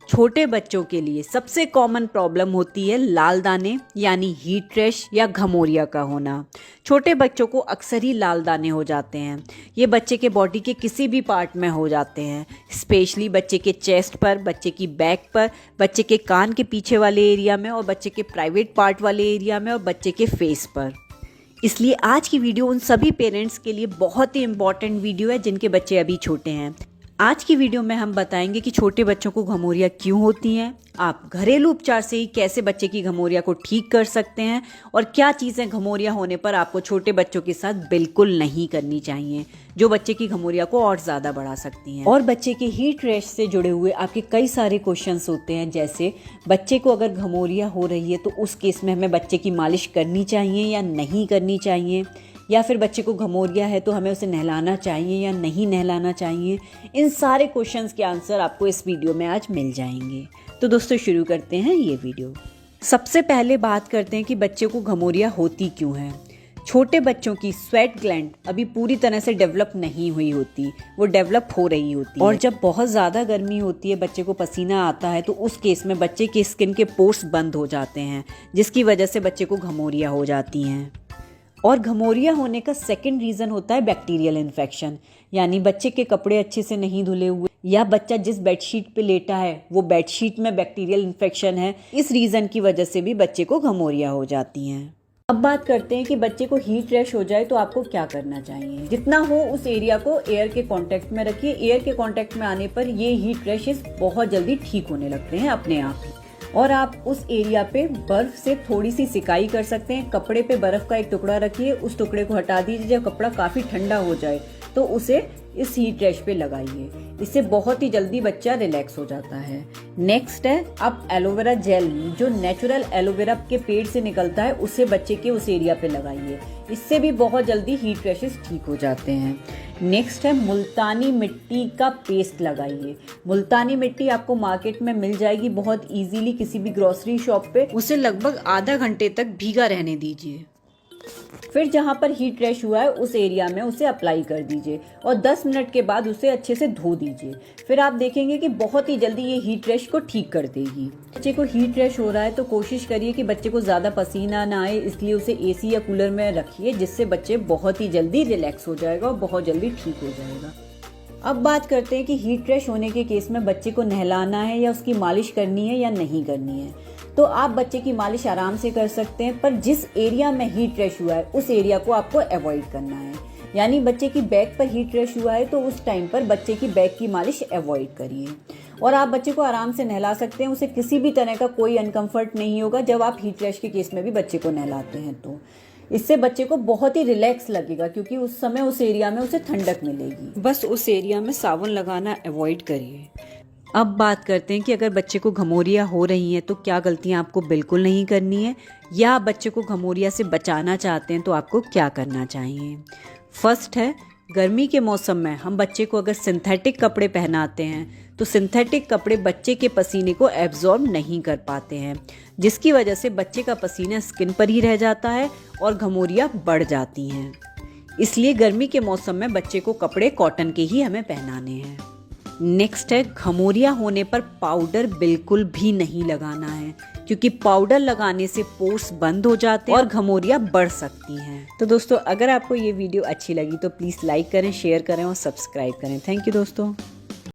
छोटे बच्चों के लिए सबसे कॉमन प्रॉब्लम होती है लाल दाने यानी हीट रैश या घमौरिया का होना। छोटे बच्चों को अक्सर ही लाल दाने हो जाते हैं। ये बच्चे के बॉडी के किसी भी पार्ट में हो जाते हैं, स्पेशली बच्चे के चेस्ट पर, बच्चे की बैक पर, बच्चे के कान के पीछे वाले एरिया में और बच्चे के प्राइवेट पार्ट वाले एरिया में और बच्चे के फेस पर। इसलिए आज की वीडियो उन सभी पेरेंट्स के लिए बहुत ही इम्पॉर्टेंट वीडियो है जिनके बच्चे अभी छोटे हैं। आज की वीडियो में हम बताएंगे कि छोटे बच्चों को घमौरिया क्यों होती हैं, आप घरेलू उपचार से ही कैसे बच्चे की घमौरिया को ठीक कर सकते हैं और क्या चीज़ें घमौरिया होने पर आपको छोटे बच्चों के साथ बिल्कुल नहीं करनी चाहिए जो बच्चे की घमौरिया को और ज़्यादा बढ़ा सकती हैं। और बच्चे के हीट रैश से जुड़े हुए आपके कई सारे क्वेश्चंस होते हैं, जैसे बच्चे को अगर घमौरिया हो रही है तो उस केस में हमें बच्चे की मालिश करनी चाहिए या नहीं करनी चाहिए, या फिर बच्चे को घमौरिया है तो हमें उसे नहलाना चाहिए या नहीं नहलाना चाहिए। इन सारे क्वेश्चंस के आंसर आपको इस वीडियो में आज मिल जाएंगे। तो दोस्तों शुरू करते हैं ये वीडियो। सबसे पहले बात करते हैं कि बच्चे को घमौरिया होती क्यों है। छोटे बच्चों की स्वेट ग्लैंड अभी पूरी तरह से डेवलप नहीं हुई होती, वो डेवलप हो रही होती है। और जब बहुत ज़्यादा गर्मी होती है, बच्चे को पसीना आता है, तो उस केस में बच्चे के स्किन के पोर्स बंद हो जाते हैं, जिसकी वजह से बच्चे को घमौरिया हो जाती हैं। और घमौरिया होने का सेकंड रीज़न होता है बैक्टीरियल इन्फेक्शन, यानी बच्चे के कपड़े अच्छे से नहीं धुले हुए या बच्चा जिस बेडशीट पे लेटा है वो बेडशीट में बैक्टीरियल इन्फेक्शन है। इस रीज़न की वजह से भी बच्चे को घमौरिया हो जाती हैं। अब बात करते हैं कि बच्चे को हीट रैश हो जाए तो आपको क्या करना चाहिए। जितना हो उस एरिया को एयर के कांटेक्ट में रखिए। एयर के कांटेक्ट में आने पर ये हीट रैशेस बहुत जल्दी ठीक होने लगते हैं अपने आप ही। और आप उस एरिया पे बर्फ से थोड़ी सी सिकाई कर सकते हैं। कपड़े पे बर्फ का एक टुकड़ा रखिए, उस टुकड़े को हटा दीजिए। जब कपड़ा काफ़ी ठंडा हो जाए तो उसे इस हीट रैश पे लगाइए। इससे बहुत ही जल्दी बच्चा रिलैक्स हो जाता है। नेक्स्ट है, आप एलोवेरा जेल जो नेचुरल एलोवेरा के पेड़ से निकलता है उसे बच्चे के उस एरिया पे लगाइए। इससे भी बहुत जल्दी हीट रैशेस ठीक हो जाते हैं। नेक्स्ट है, मुल्तानी मिट्टी का पेस्ट लगाइए। मुल्तानी मिट्टी आपको मार्केट में मिल जाएगी बहुत इजीली किसी भी ग्रोसरी शॉप पे। उसे लगभग आधा घंटे तक भीगा रहने दीजिए। फिर जहाँ पर हीट रैश हुआ है उस एरिया में उसे अप्लाई कर दीजिए और 10 मिनट के बाद उसे अच्छे से धो दीजिए। फिर आप देखेंगे कि बहुत ही जल्दी ये हीट रैश को ठीक कर देगी। बच्चे को हीट रैश हो रहा है तो कोशिश करिए कि बच्चे को ज़्यादा पसीना ना आए, इसलिए उसे एसी या कूलर में रखिए, जिससे बच्चे बहुत ही जल्दी रिलैक्स हो जाएगा और बहुत जल्दी ठीक हो जाएगा। अब बात करते हैं कि हीट रैश होने के केस में बच्चे को नहलाना है या उसकी मालिश करनी है या नहीं करनी है। तो आप बच्चे की मालिश आराम से कर सकते हैं, पर जिस एरिया में हीट रैश हुआ है उस एरिया को आपको अवॉइड करना है। यानी बच्चे की बैक पर हीट रैश हुआ है तो उस टाइम पर बच्चे की बैक की मालिश अवॉइड करिए। और आप बच्चे को आराम से नहला सकते हैं, उसे किसी भी तरह का कोई अनकंफर्ट नहीं होगा जब आप हीट रैश के केस में भी बच्चे को नहलाते हैं। तो इससे बच्चे को बहुत ही रिलैक्स लगेगा, क्योंकि उस समय उस एरिया में उसे ठंडक मिलेगी। बस उस एरिया में साबुन लगाना अवॉइड करिए। अब बात करते हैं कि अगर बच्चे को घमौरिया हो रही है तो क्या गलतियां आपको बिल्कुल नहीं करनी है, या बच्चे को घमौरिया से बचाना चाहते हैं तो आपको क्या करना चाहिए। फर्स्ट है, गर्मी के मौसम में हम बच्चे को अगर सिंथेटिक कपड़े पहनाते हैं तो सिंथेटिक कपड़े बच्चे के पसीने को एब्जॉर्ब नहीं कर पाते हैं, जिसकी वजह से बच्चे का पसीना स्किन पर ही रह जाता है और घमौरिया बढ़ जाती हैं। इसलिए गर्मी के मौसम में बच्चे को कपड़े कॉटन के ही हमें पहनाने हैं। नेक्स्ट है, घमौरिया होने पर पाउडर बिल्कुल भी नहीं लगाना है, क्योंकि पाउडर लगाने से पोर्स बंद हो जाते हैं और घमौरिया बढ़ सकती हैं। तो दोस्तों, अगर आपको ये वीडियो अच्छी लगी तो प्लीज़ लाइक करें, शेयर करें और सब्सक्राइब करें। थैंक यू दोस्तों।